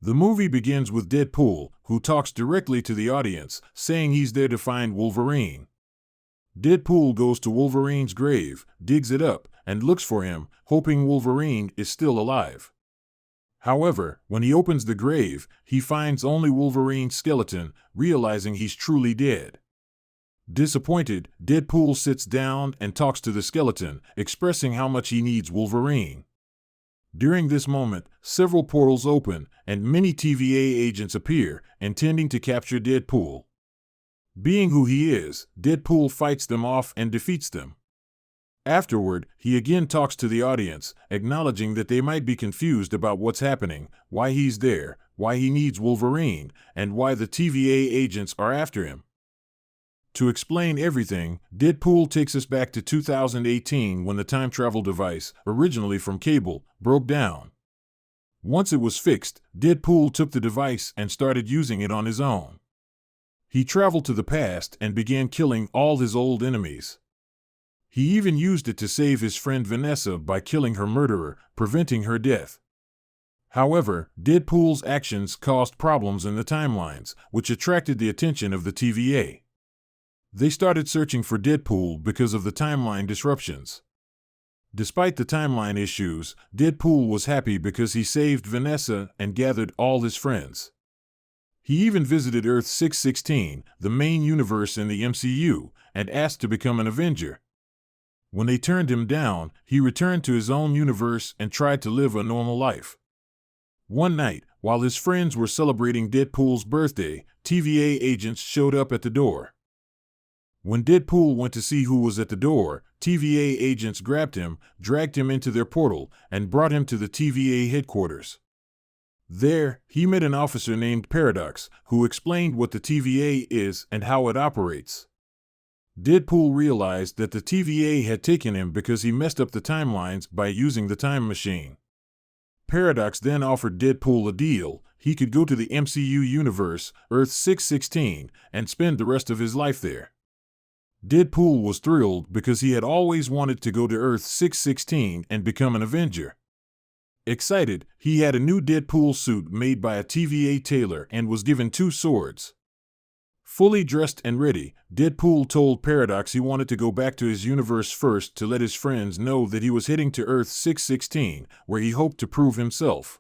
The movie begins with Deadpool, who talks directly to the audience, saying he's there to find Wolverine. Deadpool goes to Wolverine's grave, digs it up, and looks for him, hoping Wolverine is still alive. However, when he opens the grave, he finds only Wolverine's skeleton, realizing he's truly dead. Disappointed, Deadpool sits down and talks to the skeleton, expressing how much he needs Wolverine. During this moment, several portals open, and many TVA agents appear, intending to capture Deadpool. Being who he is, Deadpool fights them off and defeats them. Afterward, he again talks to the audience, acknowledging that they might be confused about what's happening, why he's there, why he needs Wolverine, and why the TVA agents are after him. To explain everything, Deadpool takes us back to 2018 when the time travel device, originally from Cable, broke down. Once it was fixed, Deadpool took the device and started using it on his own. He traveled to the past and began killing all his old enemies. He even used it to save his friend Vanessa by killing her murderer, preventing her death. However, Deadpool's actions caused problems in the timelines, which attracted the attention of the TVA. They started searching for Deadpool because of the timeline disruptions. Despite the timeline issues, Deadpool was happy because he saved Vanessa and gathered all his friends. He even visited Earth 616, the main universe in the MCU, and asked to become an Avenger. When they turned him down, he returned to his own universe and tried to live a normal life. One night, while his friends were celebrating Deadpool's birthday, TVA agents showed up at the door. When Deadpool went to see who was at the door, TVA agents grabbed him, dragged him into their portal, and brought him to the TVA headquarters. There, he met an officer named Paradox, who explained what the TVA is and how it operates. Deadpool realized that the TVA had taken him because he messed up the timelines by using the time machine. Paradox then offered Deadpool a deal. He could go to the MCU universe, Earth 616, and spend the rest of his life there. Deadpool was thrilled because he had always wanted to go to Earth 616 and become an Avenger. Excited, he had a new Deadpool suit made by a TVA tailor and was given 2 swords. Fully dressed and ready, Deadpool told Paradox he wanted to go back to his universe first to let his friends know that he was heading to Earth 616, where he hoped to prove himself.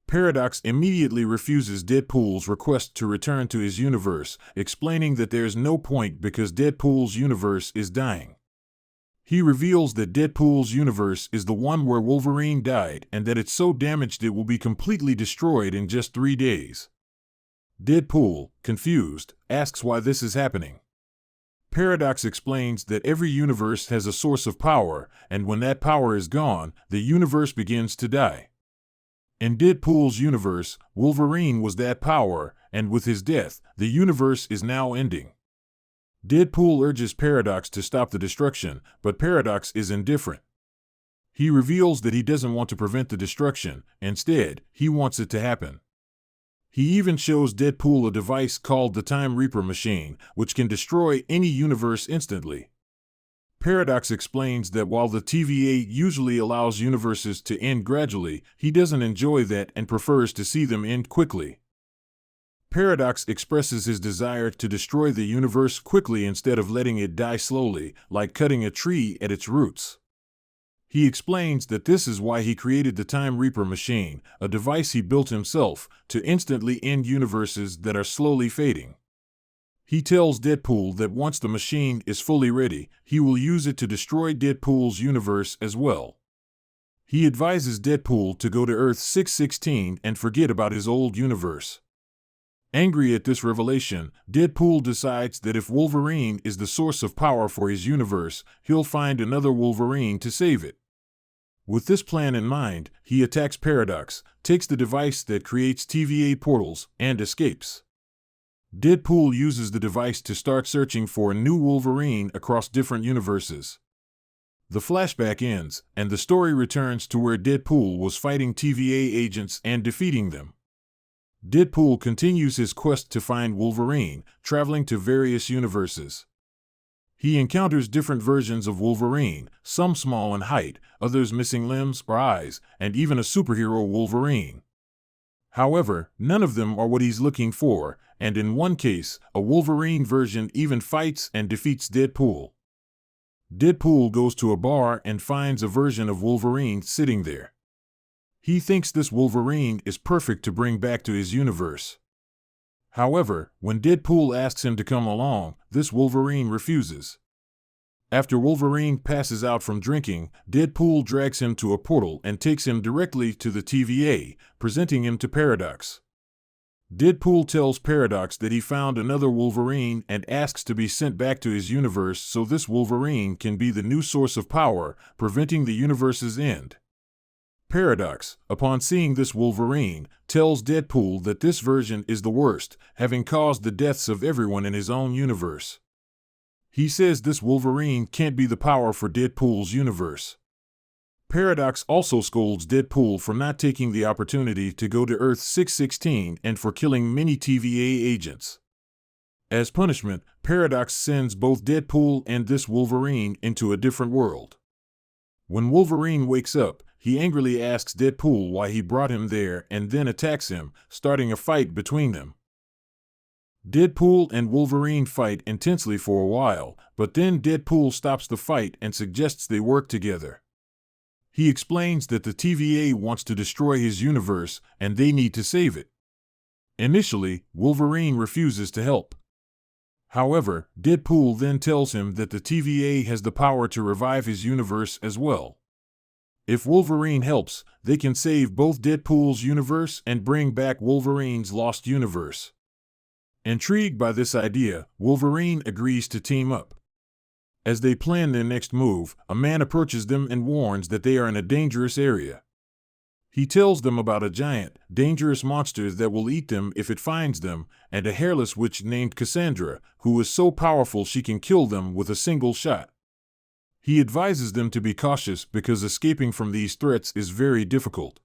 Paradox immediately refuses Deadpool's request to return to his universe, explaining that there's no point because Deadpool's universe is dying. He reveals that Deadpool's universe is the one where Wolverine died and that it's so damaged it will be completely destroyed in just 3 days. Deadpool, confused, asks why this is happening. Paradox explains that every universe has a source of power, and when that power is gone, the universe begins to die. In Deadpool's universe, Wolverine was that power, and with his death, the universe is now ending. Deadpool urges Paradox to stop the destruction, but Paradox is indifferent. He reveals that he doesn't want to prevent the destruction, instead, he wants it to happen. He even shows Deadpool a device called the Time Reaper machine, which can destroy any universe instantly. Paradox explains that while the TVA usually allows universes to end gradually, he doesn't enjoy that and prefers to see them end quickly. Paradox expresses his desire to destroy the universe quickly instead of letting it die slowly, like cutting a tree at its roots. He explains that this is why he created the Time Reaper machine, a device he built himself, to instantly end universes that are slowly fading. He tells Deadpool that once the machine is fully ready, he will use it to destroy Deadpool's universe as well. He advises Deadpool to go to Earth 616 and forget about his old universe. Angry at this revelation, Deadpool decides that if Wolverine is the source of power for his universe, he'll find another Wolverine to save it. With this plan in mind, he attacks Paradox, takes the device that creates TVA portals, and escapes. Deadpool uses the device to start searching for a new Wolverine across different universes. The flashback ends, and the story returns to where Deadpool was fighting TVA agents and defeating them. Deadpool continues his quest to find Wolverine, traveling to various universes. He encounters different versions of Wolverine, some small in height, others missing limbs or eyes, and even a superhero Wolverine. However, none of them are what he's looking for, and in one case, a Wolverine version even fights and defeats Deadpool. Deadpool goes to a bar and finds a version of Wolverine sitting there. He thinks this Wolverine is perfect to bring back to his universe. However, when Deadpool asks him to come along, this Wolverine refuses. After Wolverine passes out from drinking, Deadpool drags him to a portal and takes him directly to the TVA, presenting him to Paradox. Deadpool tells Paradox that he found another Wolverine and asks to be sent back to his universe so this Wolverine can be the new source of power, preventing the universe's end. Paradox, upon seeing this Wolverine, tells Deadpool that this version is the worst, having caused the deaths of everyone in his own universe. He says this Wolverine can't be the power for Deadpool's universe. Paradox also scolds Deadpool for not taking the opportunity to go to Earth 616 and for killing many TVA agents. As punishment, Paradox sends both Deadpool and this Wolverine into a different world. When Wolverine wakes up, he angrily asks Deadpool why he brought him there and then attacks him, starting a fight between them. Deadpool and Wolverine fight intensely for a while, but then Deadpool stops the fight and suggests they work together. He explains that the TVA wants to destroy his universe and they need to save it. Initially, Wolverine refuses to help. However, Deadpool then tells him that the TVA has the power to revive his universe as well. If Wolverine helps, they can save both Deadpool's universe and bring back Wolverine's lost universe. Intrigued by this idea, Wolverine agrees to team up. As they plan their next move, a man approaches them and warns that they are in a dangerous area. He tells them about a giant, dangerous monster that will eat them if it finds them, and a hairless witch named Cassandra, who is so powerful she can kill them with a single shot. He advises them to be cautious because escaping from these threats is very difficult.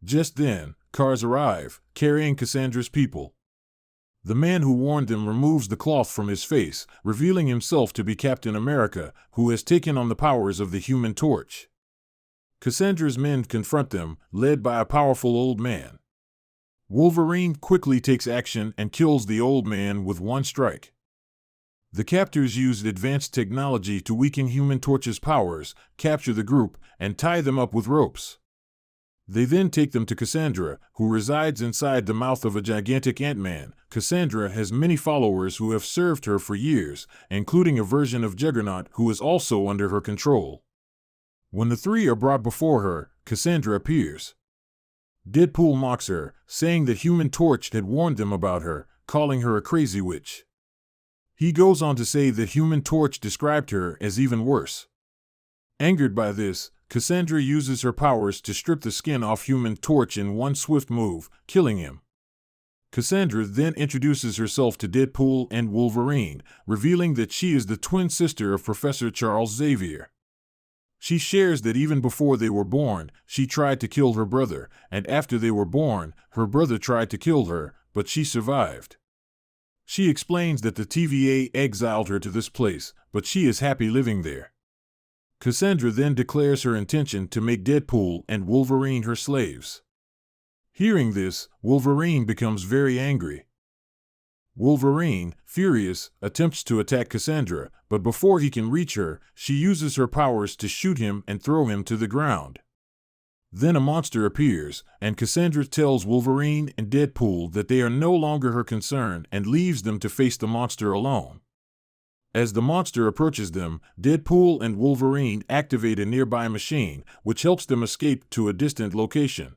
Just then, cars arrive, carrying Cassandra's people. The man who warned them removes the cloth from his face, revealing himself to be Captain America, who has taken on the powers of the Human Torch. Cassandra's men confront them, led by a powerful old man. Wolverine quickly takes action and kills the old man with one strike. The captors used advanced technology to weaken Human Torch's powers, capture the group, and tie them up with ropes. They then take them to Cassandra, who resides inside the mouth of a gigantic Ant-Man. Cassandra has many followers who have served her for years, including a version of Juggernaut who is also under her control. When the three are brought before her, Cassandra appears. Deadpool mocks her, saying that Human Torch had warned them about her, calling her a crazy witch. He goes on to say that Human Torch described her as even worse. Angered by this, Cassandra uses her powers to strip the skin off Human Torch in one swift move, killing him. Cassandra then introduces herself to Deadpool and Wolverine, revealing that she is the twin sister of Professor Charles Xavier. She shares that even before they were born, she tried to kill her brother, and after they were born, her brother tried to kill her, but she survived. She explains that the TVA exiled her to this place, but she is happy living there. Cassandra then declares her intention to make Deadpool and Wolverine her slaves. Hearing this, Wolverine becomes very angry. Wolverine, furious, attempts to attack Cassandra, but before he can reach her, she uses her powers to shoot him and throw him to the ground. Then a monster appears, and Cassandra tells Wolverine and Deadpool that they are no longer her concern and leaves them to face the monster alone. As the monster approaches them, Deadpool and Wolverine activate a nearby machine, which helps them escape to a distant location.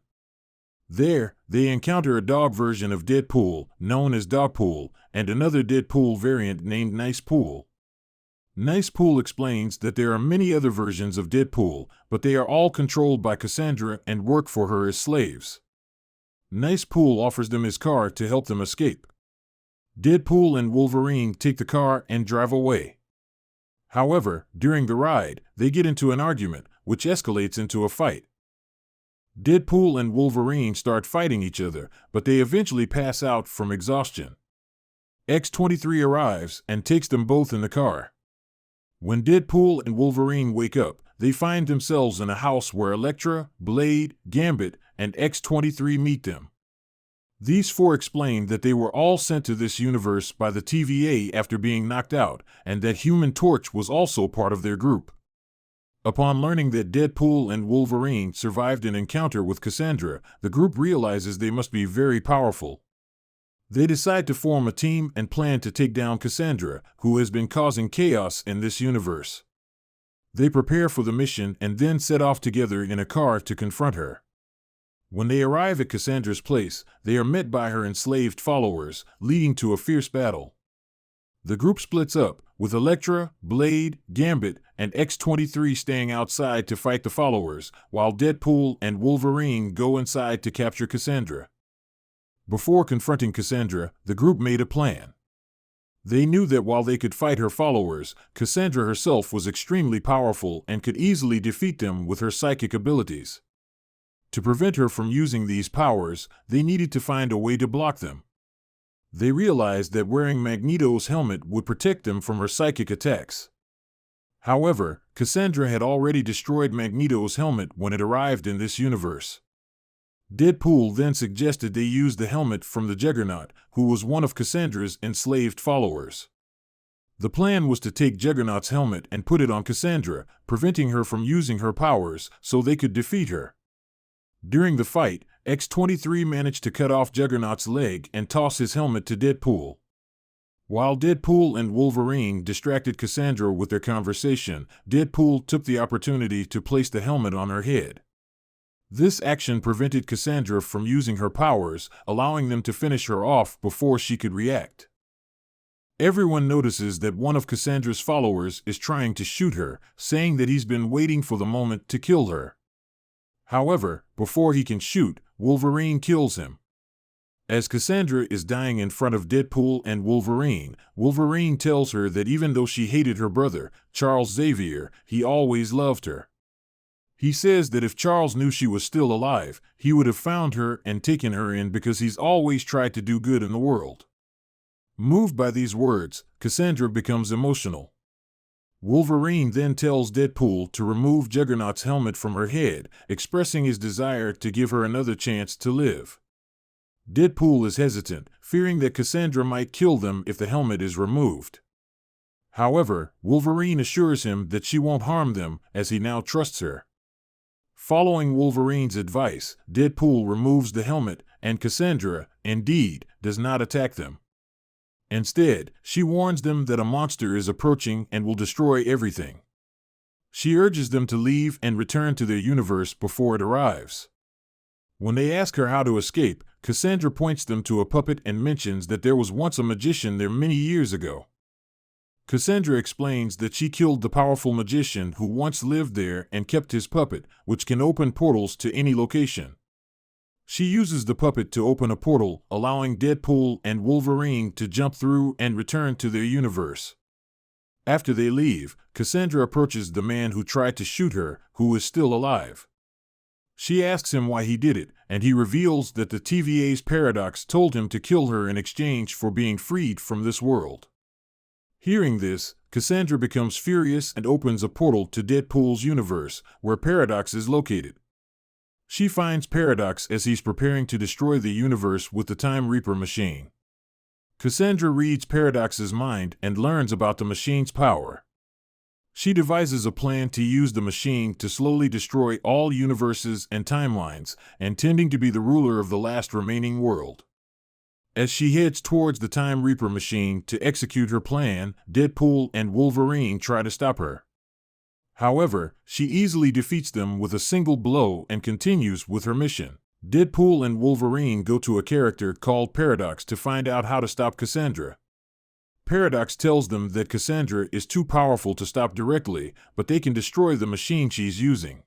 There, they encounter a dog version of Deadpool, known as Dogpool, and another Deadpool variant named Nicepool. Nicepool explains that there are many other versions of Deadpool, but they are all controlled by Cassandra and work for her as slaves. Nicepool offers them his car to help them escape. Deadpool and Wolverine take the car and drive away. However, during the ride, they get into an argument, which escalates into a fight. Deadpool and Wolverine start fighting each other, but they eventually pass out from exhaustion. X-23 arrives and takes them both in the car. When Deadpool and Wolverine wake up, they find themselves in a house where Elektra, Blade, Gambit, and X-23 meet them. These four explained that they were all sent to this universe by the TVA after being knocked out, and that Human Torch was also part of their group. Upon learning that Deadpool and Wolverine survived an encounter with Cassandra, the group realizes they must be very powerful. They decide to form a team and plan to take down Cassandra, who has been causing chaos in this universe. They prepare for the mission and then set off together in a car to confront her. When they arrive at Cassandra's place, they are met by her enslaved followers, leading to a fierce battle. The group splits up, with Elektra, Blade, Gambit, and X-23 staying outside to fight the followers, while Deadpool and Wolverine go inside to capture Cassandra. Before confronting Cassandra, the group made a plan. They knew that while they could fight her followers, Cassandra herself was extremely powerful and could easily defeat them with her psychic abilities. To prevent her from using these powers, they needed to find a way to block them. They realized that wearing Magneto's helmet would protect them from her psychic attacks. However, Cassandra had already destroyed Magneto's helmet when it arrived in this universe. Deadpool then suggested they use the helmet from the Juggernaut, who was one of Cassandra's enslaved followers. The plan was to take Juggernaut's helmet and put it on Cassandra, preventing her from using her powers so they could defeat her. During the fight, X-23 managed to cut off Juggernaut's leg and toss his helmet to Deadpool. While Deadpool and Wolverine distracted Cassandra with their conversation, Deadpool took the opportunity to place the helmet on her head. This action prevented Cassandra from using her powers, allowing them to finish her off before she could react. Everyone notices that one of Cassandra's followers is trying to shoot her, saying that he's been waiting for the moment to kill her. However, before he can shoot, Wolverine kills him. As Cassandra is dying in front of Deadpool and Wolverine, Wolverine tells her that even though she hated her brother, Charles Xavier, he always loved her. He says that if Charles knew she was still alive, he would have found her and taken her in because he's always tried to do good in the world. Moved by these words, Cassandra becomes emotional. Wolverine then tells Deadpool to remove Juggernaut's helmet from her head, expressing his desire to give her another chance to live. Deadpool is hesitant, fearing that Cassandra might kill them if the helmet is removed. However, Wolverine assures him that she won't harm them, as he now trusts her. Following Wolverine's advice, Deadpool removes the helmet, and Cassandra, indeed, does not attack them. Instead, she warns them that a monster is approaching and will destroy everything. She urges them to leave and return to their universe before it arrives. When they ask her how to escape, Cassandra points them to a puppet and mentions that there was once a magician there many years ago. Cassandra explains that she killed the powerful magician who once lived there and kept his puppet, which can open portals to any location. She uses the puppet to open a portal, allowing Deadpool and Wolverine to jump through and return to their universe. After they leave, Cassandra approaches the man who tried to shoot her, who is still alive. She asks him why he did it, and he reveals that the TVA's paradox told him to kill her in exchange for being freed from this world. Hearing this, Cassandra becomes furious and opens a portal to Deadpool's universe, where Paradox is located. She finds Paradox as he's preparing to destroy the universe with the Time Reaper machine. Cassandra reads Paradox's mind and learns about the machine's power. She devises a plan to use the machine to slowly destroy all universes and timelines, intending to be the ruler of the last remaining world. As she heads towards the Time Reaper machine to execute her plan, Deadpool and Wolverine try to stop her. However, she easily defeats them with a single blow and continues with her mission. Deadpool and Wolverine go to a character called Paradox to find out how to stop Cassandra. Paradox tells them that Cassandra is too powerful to stop directly, but they can destroy the machine she's using.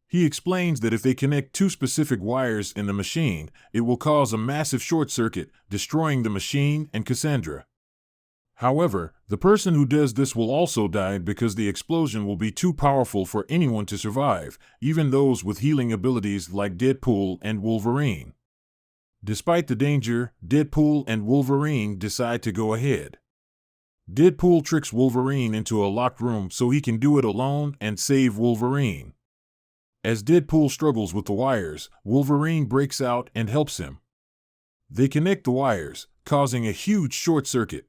He explains that if they connect two specific wires in the machine, it will cause a massive short circuit, destroying the machine and Cassandra. However, the person who does this will also die because the explosion will be too powerful for anyone to survive, even those with healing abilities like Deadpool and Wolverine. Despite the danger, Deadpool and Wolverine decide to go ahead. Deadpool tricks Wolverine into a locked room so he can do it alone and save Wolverine. As Deadpool struggles with the wires, Wolverine breaks out and helps him. They connect the wires, causing a huge short circuit.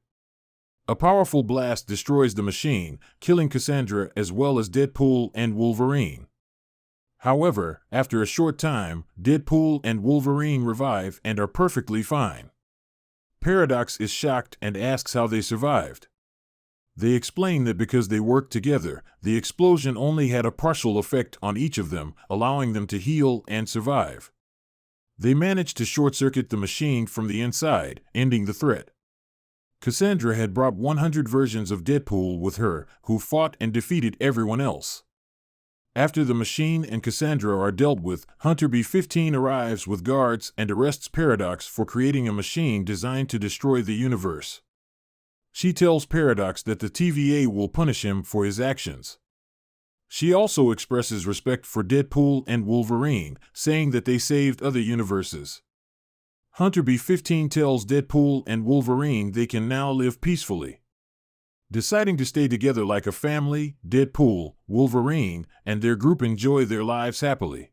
A powerful blast destroys the machine, killing Cassandra as well as Deadpool and Wolverine. However, after a short time, Deadpool and Wolverine revive and are perfectly fine. Paradox is shocked and asks how they survived. They explain that because they worked together, the explosion only had a partial effect on each of them, allowing them to heal and survive. They managed to short-circuit the machine from the inside, ending the threat. Cassandra had brought 100 versions of Deadpool with her, who fought and defeated everyone else. After the machine and Cassandra are dealt with, Hunter B-15 arrives with guards and arrests Paradox for creating a machine designed to destroy the universe. She tells Paradox that the TVA will punish him for his actions. She also expresses respect for Deadpool and Wolverine, saying that they saved other universes. Hunter B-15 tells Deadpool and Wolverine they can now live peacefully. Deciding to stay together like a family, Deadpool, Wolverine, and their group enjoy their lives happily.